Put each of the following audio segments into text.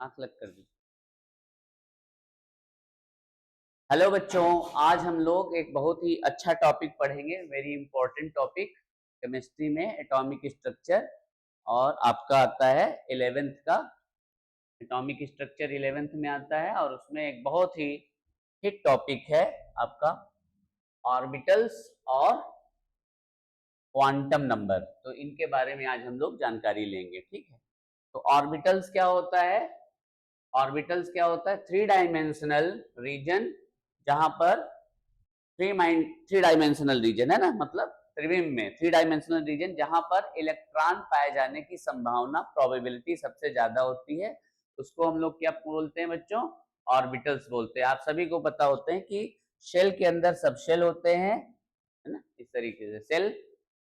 आंख लग कर दी। हेलो बच्चों, आज हम लोग एक बहुत ही अच्छा टॉपिक पढ़ेंगे, वेरी इंपॉर्टेंट टॉपिक केमिस्ट्री में, एटॉमिक स्ट्रक्चर। और आपका आता है 11th का एटॉमिक स्ट्रक्चर, 11th में आता है और उसमें एक बहुत ही हिट टॉपिक है आपका ऑर्बिटल्स और क्वांटम नंबर। तो इनके बारे में आज हम लोग जानकारी लेंगे, ठीक है। तो ऑर्बिटल्स क्या होता है? ऑर्बिटल्स क्या होता है? थ्री डायमेंशनल रीजन, जहां पर थ्री डायमेंशनल रीजन है ना, मतलब त्रिविम में थ्री डायमेंशनल रीजन जहां पर इलेक्ट्रॉन पाए जाने की संभावना, प्रोबेबिलिटी सबसे ज्यादा होती है, उसको हम लोग क्या बोलते हैं बच्चों? ऑर्बिटल्स बोलते हैं। आप सभी को पता होते हैं कि शेल के अंदर सब शेल होते हैं, है ना, इस तरीके से shell,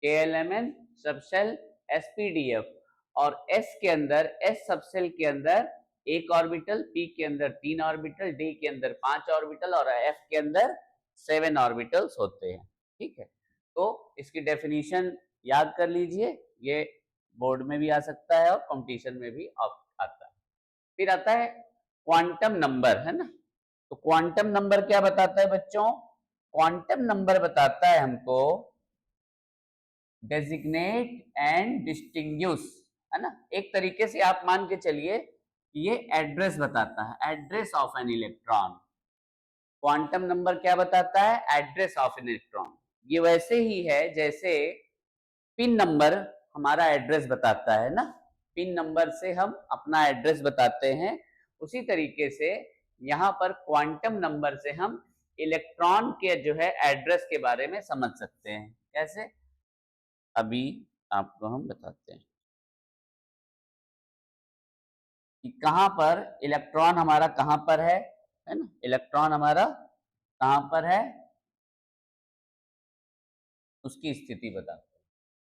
KLMN, sub shell, SPDF, और S के अंदर, S सबसेल के अंदर एक ऑर्बिटल, P के अंदर 3 ऑर्बिटल, D के अंदर 5 ऑर्बिटल और F के अंदर 7 ऑर्बिटल्स होते हैं, ठीक है। तो इसकी डेफिनेशन याद कर लीजिए, ये बोर्ड में भी आ सकता है और कंपटीशन में भी आता है। फिर आता है क्वांटम नंबर, है ना। तो क्वांटम नंबर क्या बताता है बच्चों? क्वांटम नंबर बताता है हमको डेजिग्नेट एंड डिस्टिंग्विश, है ना। एक तरीके से आप मान के चलिए कि ये एड्रेस बताता है, address of an electron. Quantum number क्या बताता है? Address of an electron. ये वैसे ही है जैसे पिन नंबर हमारा एड्रेस बताता है ना, पिन नंबर से हम अपना एड्रेस बताते हैं। उसी तरीके से यहाँ पर क्वांटम नंबर से हम इलेक्ट्रॉन के जो है एड्रेस के बारे में समझ सकते हैं। कैसे? अभी आपको हम बताते हैं कि कहां पर इलेक्ट्रॉन हमारा कहां पर है ना, इलेक्ट्रॉन हमारा कहां पर है, उसकी स्थिति बताते हैं।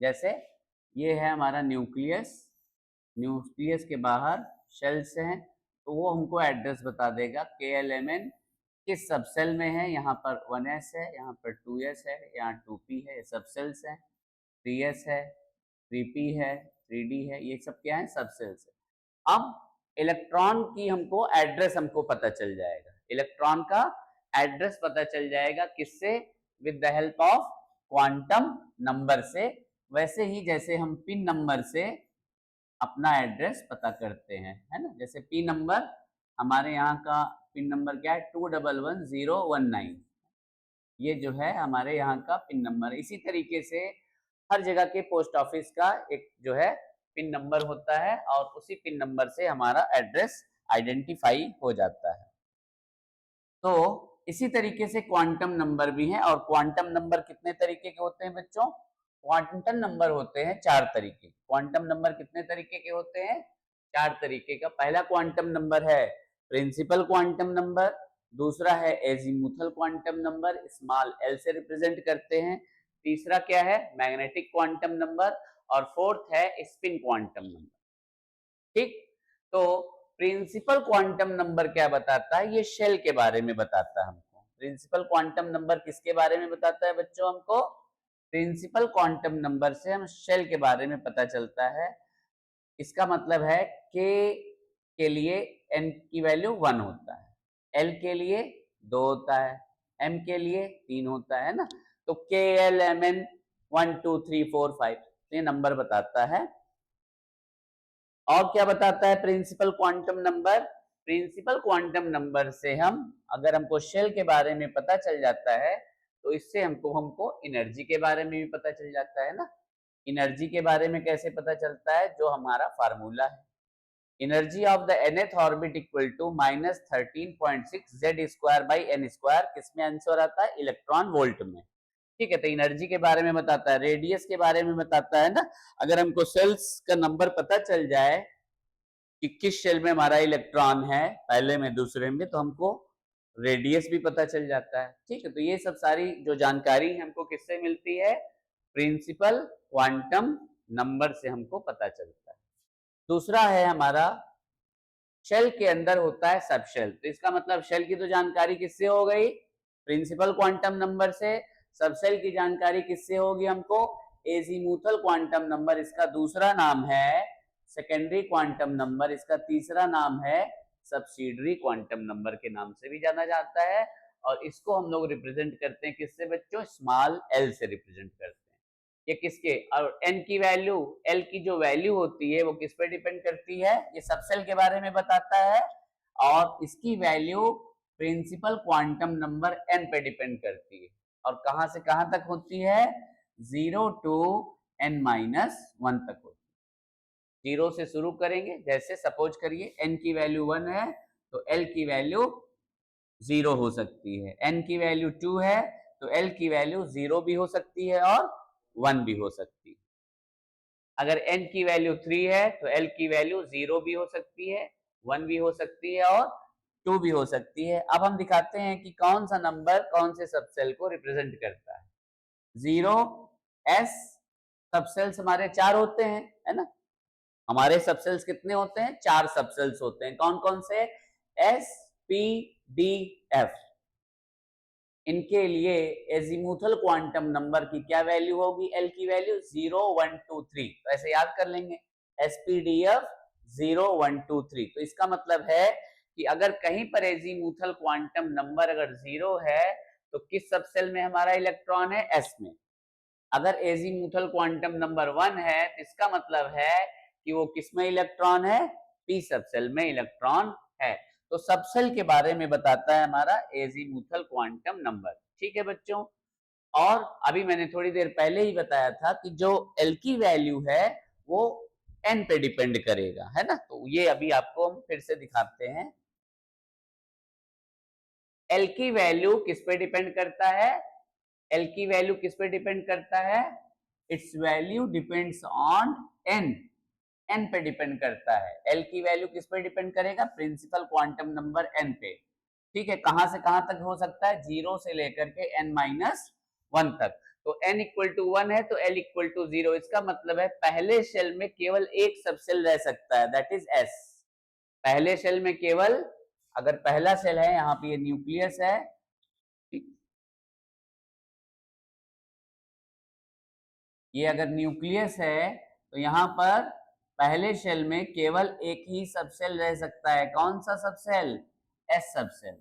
जैसे ये है हमारा न्यूक्लियस, न्यूक्लियस के बाहर शेल्स हैं, तो वो हमको एड्रेस बता देगा। KLMN किस सब सेल में है, यहाँ पर 1s है, यहाँ पर 2s है, यहाँ 2p है, ये सब सेल्स हैं। 3s है, 3p है, 3d है, ये सब क्या है? सब सेल्स है। अब इलेक्ट्रॉन की हमको एड्रेस हमको पता चल जाएगा, इलेक्ट्रॉन का एड्रेस पता चल जाएगा किससे? With the help of quantum number से। वैसे ही जैसे हम पिन नंबर से अपना एड्रेस पता करते हैं, है ना। जैसे पिन नंबर, हमारे यहाँ का पिन नंबर क्या है? 2111019, ये जो है हमारे यहाँ का पिन नंबर। इसी तरीके से हर जगह के पोस्ट ऑफिस का एक जो है पिन नंबर होता है और उसी पिन नंबर से हमारा एड्रेस आइडेंटिफाई हो जाता है। तो इसी तरीके से क्वांटम नंबर भी है। और क्वांटम नंबर कितने तरीके के होते हैं बच्चों? क्वांटम नंबर होते हैं 4 तरीके। क्वांटम नंबर कितने तरीके के होते हैं? 4 तरीके का। पहला क्वांटम नंबर है प्रिंसिपल क्वांटम नंबर, दूसरा है azimuthal quantum number, small L से रिप्रेजेंट करते हैं, तीसरा क्या है? मैग्नेटिक क्वांटम नंबर, और फोर्थ है स्पिन क्वांटम नंबर, ठीक। तो प्रिंसिपल क्वांटम नंबर क्या बताता है? ये शेल के बारे में बताता है हमको। प्रिंसिपल क्वांटम नंबर किसके बारे में बताता है बच्चों? हमको प्रिंसिपल क्वांटम नंबर से हम शेल के बारे में पता चलता है। इसका मतलब है के लिए n की वैल्यू 1 होता है, l के लिए 2 होता है, m के लिए 3 होता है ना। तो KLMN 1 2 3 4 5 ये नंबर बताता है। और क्या बताता है principal quantum number? Principal quantum number से हम, अगर हमको शेल के बारे में पता चल जाता है, तो इससे हमको एनर्जी के बारे में भी पता चल जाता है ना। एनर्जी के बारे में कैसे पता चलता है? जो हमारा फार्मूला है, energy of the nth orbit equal to -13.6 z square by n square, किसमें आंसर आता है? इलेक्ट्रॉन वोल्ट में, ठीक है। तो एनर्जी के बारे में बताता है, रेडियस के बारे में बताता है ना। अगर हमको सेल्स का नंबर पता चल जाए कि किस शेल में हमारा इलेक्ट्रॉन है, पहले में दूसरे में, तो हमको रेडियस भी पता चल जाता है, ठीक है। तो ये सब सारी जो जानकारी हमको किससे मिलती है? प्रिंसिपल क्वांटम नंबर से हमको पता चलता है। दूसरा है हमारा, शेल के अंदर होता है सब शेल। तो इसका मतलब शेल की तो जानकारी किससे हो गई? प्रिंसिपल क्वांटम नंबर से। सब शेल की जानकारी किससे होगी हमको? एजीमुथल क्वांटम नंबर, इसका दूसरा नाम है सेकेंडरी क्वांटम नंबर, इसका तीसरा नाम है सब्सिडरी क्वांटम नंबर के नाम से भी जाना जाता है। और इसको हम लोग रिप्रेजेंट करते हैं किससे बच्चों, स्मॉल एल से रिप्रेजेंट करते हैं। ये किसके, और एन की वैल्यू, एल की जो वैल्यू होती है वो किस पे डिपेंड करती है, ये सबसेल के बारे में बताता है। और इसकी value principal quantum number N पे डिपेंड करती है। और कहां से कहां तक होती है, 0 टू n-1 तक होती है। 0 से शुरू करेंगे, जैसे सपोज करिए n की वैल्यू 1 है तो l की वैल्यू 0 हो सकती है, n की वैल्यू 2 है तो l की वैल्यू 0 भी हो सकती है और 1 भी हो सकती है। अगर n की वैल्यू 3 है तो l की वैल्यू 0 भी हो सकती है, 1 भी हो सकती है और 2 भी हो सकती है। अब हम दिखाते हैं कि कौन सा नंबर कौन से सबसेल को रिप्रेजेंट करता है। 0 s, सबसेल्स हमारे 4 होते हैं, है ना। हमारे सबसेल्स कितने होते हैं, 4 सबसेल्स होते हैं। कौन कौन से, s p d f। इनके लिए एजीमुथल क्वांटम नंबर की क्या वैल्यू होगी, एल की वैल्यू 0 1 2 3। तो ऐसे याद कर लेंगे, एसपीडीएफ 0 1 2 3। तो इसका मतलब है कि अगर कहीं पर एजीमुथल क्वांटम नंबर अगर 0 है तो किस सबसेल में हमारा इलेक्ट्रॉन है, एस में। अगर एजीमुथल क्वांटम नंबर 1 है तो इसका मतलब है कि वो किसमें इलेक्ट्रॉन है, पी सबसेल में इलेक्ट्रॉन है। तो सबसेल के बारे में बताता है हमारा एजीमुथल क्वांटम नंबर। ठीक है बच्चों। और अभी मैंने थोड़ी देर पहले ही बताया था कि जो एल की वैल्यू है वो एन पे डिपेंड करेगा, है ना। तो ये अभी आपको हम फिर से दिखाते हैं। एल की वैल्यू किस पे डिपेंड करता है, एल की वैल्यू किस पे डिपेंड करता है, its value depends on n, n पे डिपेंड करता है। एल की वैल्यू किस पे डिपेंड करेगा, प्रिंसिपल क्वांटम नंबर एन पे। ठीक है, कहां से कहां तक हो सकता है, 0 से लेकर के n-1 तक। तो n इक्वल टू 1 है तो l इक्वल टू 0। इसका मतलब है पहले शेल में केवल एक सबसेल रह सकता है, दैट इज s। पहले शेल में केवल, अगर पहला सेल है, यहाँ पे ये न्यूक्लियस है, ये अगर न्यूक्लियस है तो यहाँ पर पहले शेल में केवल एक ही सबसेल रह सकता है। कौन सा सबसेल, एस सबसेल।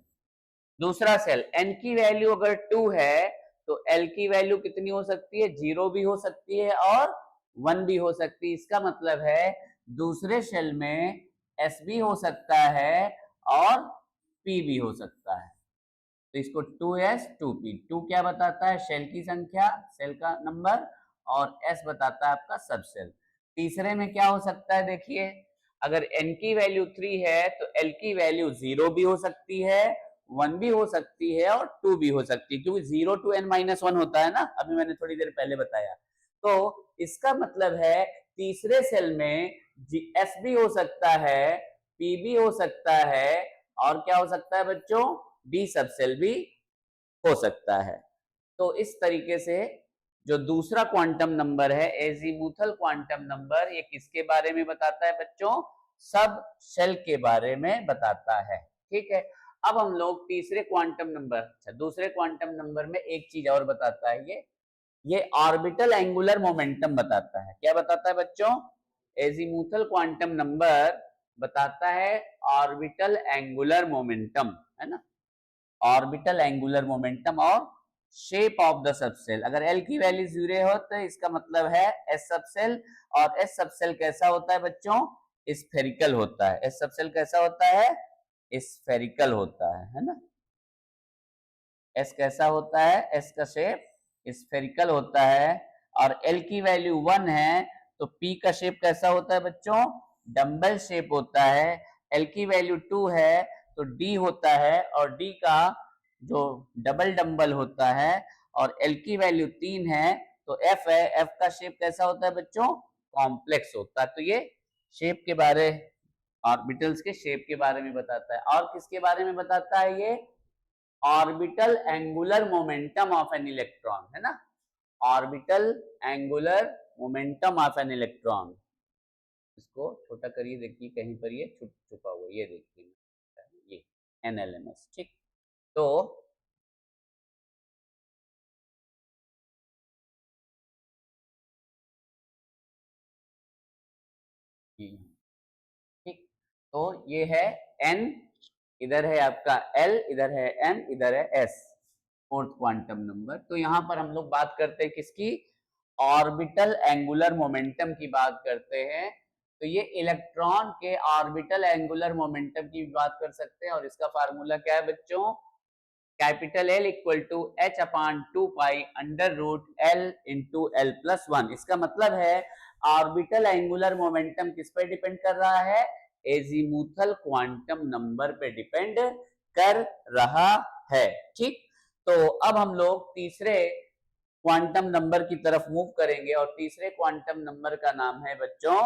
दूसरा सेल, n की वैल्यू अगर 2 है तो l की वैल्यू कितनी हो सकती है, 0 भी हो सकती है और 1 भी हो सकती है। इसका मतलब है दूसरे शेल में s भी हो सकता है और p भी हो सकता है। तो इसको 2s 2p, 2 क्या बताता है, शेल की संख्या, सेल का नंबर, और s बताता है आपका सबसेल। तीसरे में क्या हो सकता है, देखिए अगर n की वैल्यू 3 है तो l की वैल्यू 0 भी हो सकती है, 1 भी हो सकती है और 2 भी हो सकती है, क्योंकि 0 टू n-1 होता है ना, अभी मैंने थोड़ी देर पहले बताया। तो इसका मतलब है तीसरे सेल में s भी हो सकता है, p भी हो सकता है और क्या हो सकता है बच्चों, डी सबसेल भी हो सकता है। तो इस तरीके से जो दूसरा क्वांटम नंबर है एजीमुथल क्वांटम नंबर, ये किसके बारे में बताता है बच्चों, सब शेल के बारे में बताता है। ठीक है, अब हम लोग तीसरे क्वांटम नंबर, अच्छा दूसरे क्वांटम नंबर में एक चीज और बताता है, ये ऑर्बिटल एंगुलर मोमेंटम बताता है। क्या बताता है बच्चों, एजीमुथल क्वांटम नंबर बताता है ऑर्बिटल एंगुलर मोमेंटम, है ना। ऑर्बिटल एंगुलर मोमेंटम और शेप ऑफ द सबसेल। अगर एल की वैल्यू 0 हो तो इसका मतलब है एस सबसेल, और एस सबसेल कैसा होता है बच्चों, स्फेरिकल होता है। एस सबसेल कैसा होता है, स्फेरिकल होता है ना। एस कैसा होता है, एस का शेप स्फेरिकल होता है। और एल की वैल्यू 1 है तो पी का शेप कैसा होता है बच्चों, डम्बल शेप होता है। एल की वैल्यू 2 है तो डी होता है, और डी का जो डबल डम्बल होता है। और एल की वैल्यू 3 है तो एफ है, एफ का शेप कैसा होता है बच्चों, कॉम्प्लेक्स होता है। तो ये शेप के बारे, ऑर्बिटल्स के शेप के बारे में बताता है। और किसके बारे में बताता है, ये orbital angular momentum of an electron, है ना। Orbital angular momentum of an electron, इसको छोटा करिए, देखिए कहीं पर ये छुप छुपा हुआ, ये देखिए, ये एनएलएमएस। ठीक, तो तो ये है n, इधर है आपका l, इधर है m, इधर है s, फोर्थ क्वांटम नंबर। तो यहाँ पर हम लोग बात करते हैं किसकी, ऑर्बिटल एंगुलर मोमेंटम की बात करते हैं। तो ये इलेक्ट्रॉन के ऑर्बिटल एंगुलर मोमेंटम की बात कर सकते हैं, और इसका फार्मूला क्या है बच्चों, capital L equal to h upon 2 pi under root L into L plus 1। इसका मतलब है ऑर्बिटल एंगुलर मोमेंटम किस पे डिपेंड कर रहा है, एजीमुथल क्वांटम नंबर पे डिपेंड कर रहा है। ठीक, तो अब हम लोग तीसरे क्वांटम नंबर की तरफ मूव करेंगे, और तीसरे क्वांटम नंबर का नाम है बच्चों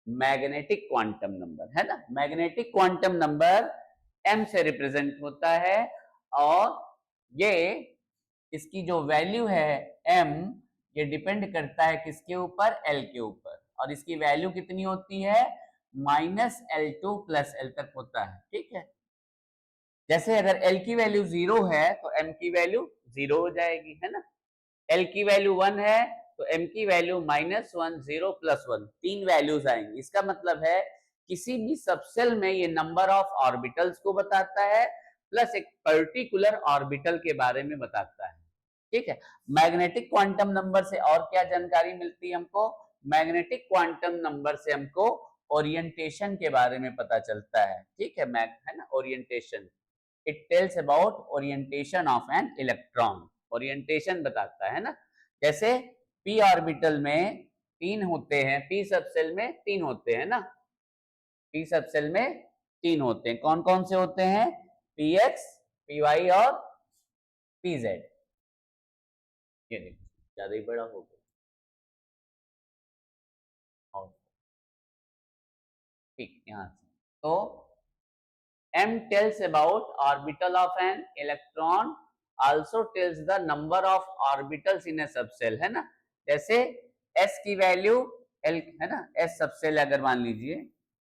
मैग्नेटिक क्वांटम नंबर, है ना। मैग्नेटिक क्वांटम नंबर m से रिप्रेजेंट होता है, और ये इसकी जो वैल्यू है m, ये डिपेंड करता है किसके ऊपर, l के ऊपर, और इसकी वैल्यू कितनी होती है, -L2 प्लस L तक होता है। ठीक है, जैसे अगर L की वैल्यू 0 है तो m की वैल्यू 0 हो जाएगी, है ना। L की वैल्यू 1 है तो m की वैल्यू -1, 0 प्लस 1, तीन वैल्यूज आएंगी। इसका मतलब है किसी भी सबसेल में ये नंबर ऑफ ऑर्बिटल्स को बताता है, प्लस एक पर्टिकुलर ऑर्बिटल के बारे में बताता है। ठीक है, मैग्नेटिक क्वांटम नंबर से और क्या जानकारी मिलती है हमको, मैग्नेटिक क्वांटम नंबर से हमको ओरिएंटेशन के बारे में पता चलता है। ठीक है, है ना, orientation, it tells about orientation of an electron, orientation बताता है ना। जैसे p ऑर्बिटल में 3 होते हैं, p सबसेल में 3 होते हैं ना, p सबसेल में 3 होते हैं, कौन कौन से होते हैं, px, py और pz। ये देखो ज्यादा ही बड़ा हो गया, और ठीक, यहां से तो m tells about orbital of an electron, also tells the number of orbitals in a subcell, है ना। जैसे s की वैल्यू l, है ना, s सबसेल अगर मान लीजिए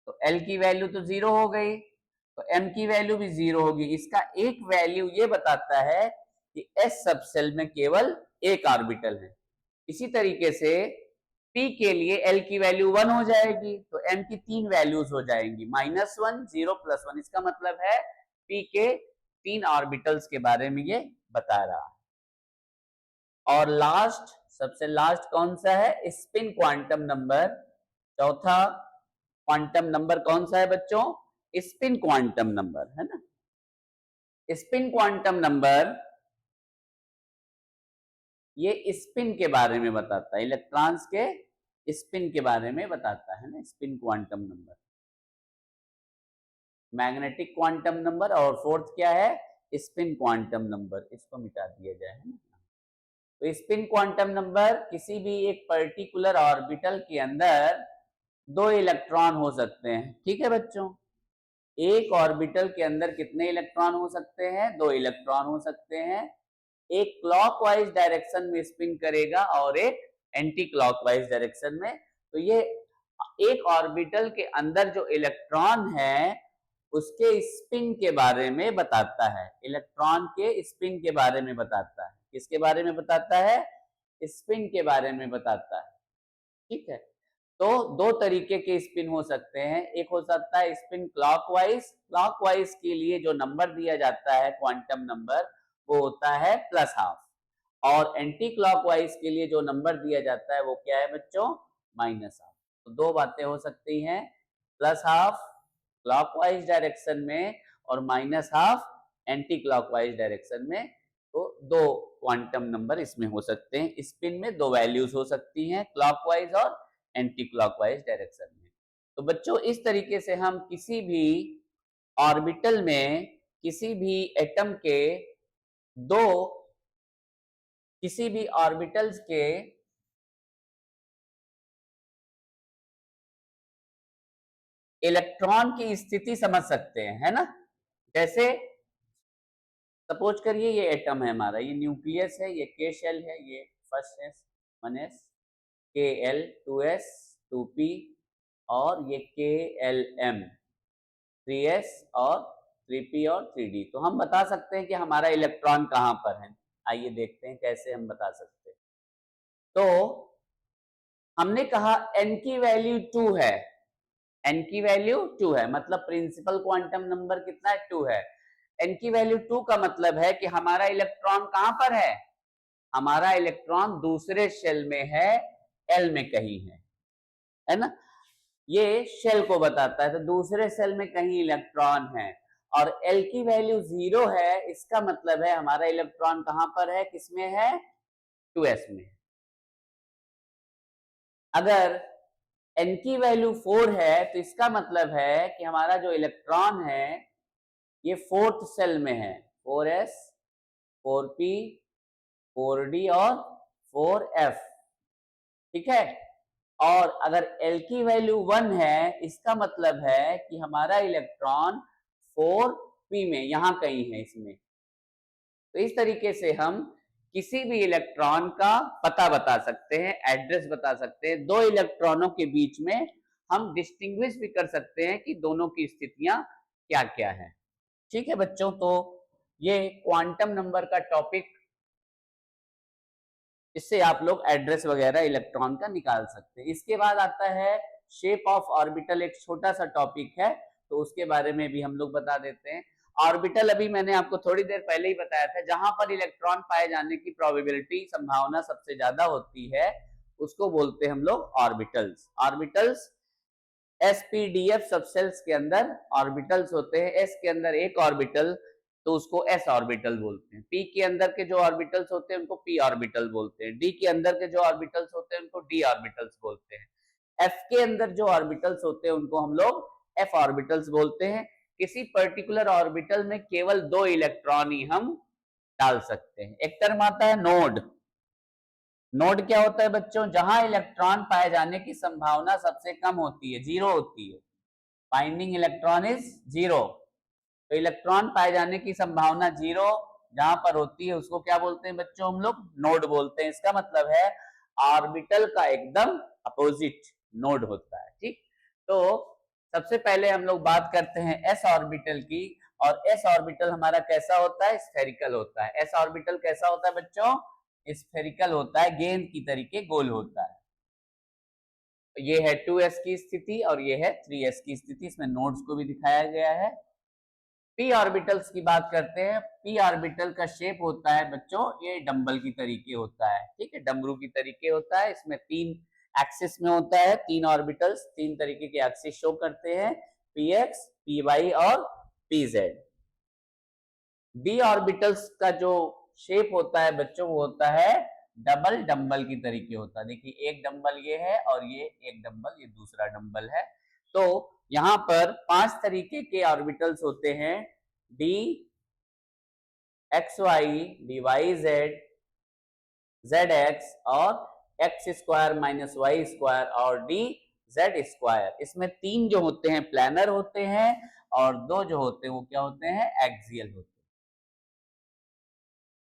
तो l की वैल्यू तो 0 हो गई, तो m की वैल्यू भी 0 होगी। इसका एक वैल्यू ये बताता है कि s सबसेल में केवल एक ऑर्बिटल है। इसी तरीके से p के लिए l की वैल्यू 1 हो जाएगी, तो m की तीन वैल्यूज हो जाएंगी, -1, 0 प्लस 1। इसका मतलब है p के 3 ऑर्बिटल्स के बारे में ये बता रहा है। और लास्ट, सबसे लास्ट कौन सा है, स्पिन क्वांटम नंबर। चौथा क्वांटम नंबर कौन सा है बच्चों, स्पिन क्वांटम नंबर, है ना। स्पिन क्वांटम नंबर ये स्पिन के बारे में बताता है, इलेक्ट्रॉन्स के स्पिन के बारे में बताता है ना, spin quantum number, magnetic quantum number, और फोर्थ क्या है, स्पिन क्वांटम नंबर। इसको मिटा दिया जाए, है ना। तो स्पिन क्वांटम नंबर किसी भी एक पर्टिकुलर ऑर्बिटल के अंदर 2 इलेक्ट्रॉन हो सकते हैं। ठीक है बच्चों, एक ऑर्बिटल के अंदर कितने इलेक्ट्रॉन हो सकते हैं, 2 इलेक्ट्रॉन हो सकते हैं। एक क्लॉकवाइज डायरेक्शन में स्पिन करेगा और एक एंटी क्लॉकवाइज डायरेक्शन में। तो ये एक ऑर्बिटल के अंदर जो इलेक्ट्रॉन है उसके स्पिन के बारे में बताता है, इलेक्ट्रॉन के स्पिन के बारे में बताता है। किसके बारे में बताता है, स्पिन के बारे में बताता है। ठीक है, तो 2 तरीके के स्पिन हो सकते हैं, एक हो सकता है स्पिन क्लॉकवाइज, क्लॉकवाइज के लिए जो नंबर दिया जाता है क्वांटम नंबर वो होता है +12, और एंटी क्लॉकवाइज के लिए जो नंबर दिया जाता है वो क्या है बच्चों, -12। तो 2 बातें हो सकती हैं, +12 क्लॉकवाइज डायरेक्शन में और -12 एंटी क्लॉकवाइज डायरेक्शन में। तो 2 क्वांटम नंबर इसमें हो सकते हैं, स्पिन में 2 वैल्यूज हो सकती हैं, क्लॉकवाइज और एंटी क्लॉकवाइज डायरेक्शन में। तो बच्चों इस तरीके से हम किसी भी ऑर्बिटल में किसी भी एटम के 2, किसी भी ऑर्बिटल्स के इलेक्ट्रॉन की स्थिति समझ सकते हैं, है ना। जैसे सपोज करिए ये एटम है हमारा, ये न्यूक्लियस है, ये के शेल है, ये फर्स्ट एस 1s, के एल 2s 2p, और ये के एल एम 3s और 3p और 3d। तो हम बता सकते हैं कि हमारा इलेक्ट्रॉन कहां पर है। आइए देखते हैं कैसे हम बता सकते हैं। तो हमने कहा n की वैल्यू 2 है, n की वैल्यू 2 है, मतलब प्रिंसिपल क्वांटम नंबर कितना है, 2 है। n की वैल्यू 2 का मतलब है कि हमारा इलेक्ट्रॉन कहां पर है, हमारा इलेक्ट्रॉन दूसरे शेल में है, l में कहीं है ना, ये शेल को बताता है। तो दूसरे शेल में कहीं इलेक्ट्रॉन है और l की वैल्यू 0 है, इसका मतलब है हमारा इलेक्ट्रॉन कहां पर है, किसमें है, 2s में। अगर n की वैल्यू 4 है तो इसका मतलब है कि हमारा जो इलेक्ट्रॉन है ये फोर्थ सेल में है, 4s 4p 4d और 4f, ठीक है। और अगर L की वैल्यू 1 है इसका मतलब है कि हमारा इलेक्ट्रॉन 4p में यहां कहीं है इसमें। तो इस तरीके से हम किसी भी इलेक्ट्रॉन का पता बता सकते हैं, एड्रेस बता सकते हैं। दो इलेक्ट्रॉनों के बीच में हम डिस्टिंग्विश भी कर सकते हैं कि दोनों की स्थितियां क्या क्या है। ठीक है बच्चों, तो ये क्वांटम नंबर का टॉपिक, इससे आप लोग एड्रेस वगैरह इलेक्ट्रॉन का निकाल सकते हैं। इसके बाद आता है शेप ऑफ ऑर्बिटल, एक छोटा सा टॉपिक है, तो उसके बारे में भी हम लोग बता देते हैं। ऑर्बिटल अभी मैंने आपको थोड़ी देर पहले ही बताया था, जहां पर इलेक्ट्रॉन पाए जाने की प्रोबेबिलिटी, संभावना सबसे ज्यादा होती है, उसको बोलते हैं हम लोग ऑर्बिटल्स। ऑर्बिटल्स एसपीडीएफ सबसेल्स के अंदर ऑर्बिटल्स होते हैं। एस के अंदर एक ऑर्बिटल, तो उसको एस ऑर्बिटल बोलते हैं। पी के अंदर के जो ऑर्बिटल्स होते हैं उनको पी ऑर्बिटल बोलते हैं। डी के अंदर के जो ऑर्बिटल्स होते हैं उनको डी ऑर्बिटल्स बोलते हैं। एफ के अंदर जो ऑर्बिटल्स होते हैं उनको हम लोग एफ ऑर्बिटल्स बोलते हैं। किसी पर्टिकुलर ऑर्बिटल में केवल 2 इलेक्ट्रॉन ही हम डाल सकते हैं। एक टर्म आता है नोड। नोड क्या होता है बच्चों, जहां इलेक्ट्रॉन पाए जाने की संभावना सबसे कम होती है, 0 होती है। बाइंडिंग इलेक्ट्रॉन इज 0, तो इलेक्ट्रॉन पाए जाने की संभावना 0 जहां पर होती है उसको क्या बोलते हैं बच्चों, हम लोग नोड बोलते हैं। इसका मतलब है ऑर्बिटल का एकदम अपोजिट नोड होता है। ठीक, तो सबसे पहले हम लोग बात करते हैं एस ऑर्बिटल की। और एस ऑर्बिटल हमारा कैसा होता है, स्फेरिकल होता है। एस ऑर्बिटल कैसा होता है बच्चों, स्फेरिकल होता है, गेंद की तरीके गोल होता है। ये है 2s की स्थिति और ये है 3s की स्थिति, इसमें नोड्स को भी दिखाया गया है। पी ऑर्बिटल्स की बात करते हैं। पी ऑर्बिटल का शेप होता है बच्चों, ये डंबल की तरीके होता है, ठीक है, डमरू की तरीके होता है। इसमें 3 एक्सिस में होता है, 3 ऑर्बिटल्स 3 तरीके के एक्सिस शो करते हैं, पी एक्स, पी वाई और पी जेड। डी ऑर्बिटल्स का जो शेप होता है बच्चों वो होता है डबल डंबल की तरीके होता है। देखिए एक डंबल ये है और ये एक डंबल, ये दूसरा डंबल है। तो यहां पर 5 तरीके के ऑर्बिटल्स होते हैं, D X Y, D Y Z, Z X और X square minus Y square और डी जेड स्क्वायर। इसमें 3 जो होते हैं प्लानर होते हैं और 2 जो होते हैं वो क्या होते हैं, एक्सियल होते हैं।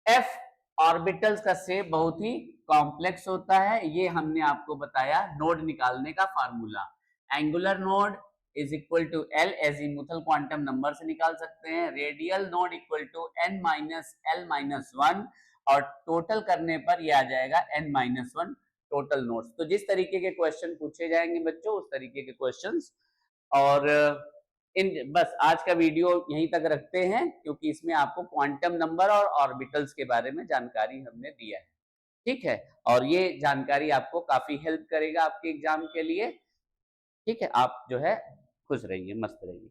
एफ ऑर्बिटल्स का शेप बहुत ही कॉम्प्लेक्स होता है, ये हमने आपको बताया नोड निकालने का formula. Angular node is equal to l, azimuthal quantum number से निकाल सकते हैं। Radial node equal to n minus l minus 1 और टोटल करने पर ये आ जाएगा n माइनस 1 टोटल नोड्स। तो जिस तरीके के क्वेश्चन पूछे जाएंगे बच्चों उस तरीके के क्वेश्चंस। और इन बस आज का वीडियो यहीं तक रखते हैं, क्योंकि इसमें आपको क्वांटम नंबर और ऑर्बिटल्स के बारे में जानकारी हमने दिया है, ठीक है। और ये जानकारी आपको काफी हेल्प करेगा आपके एग्जाम के लिए, ठीक है। आप जो है खुश रहिए, मस्त रहिए।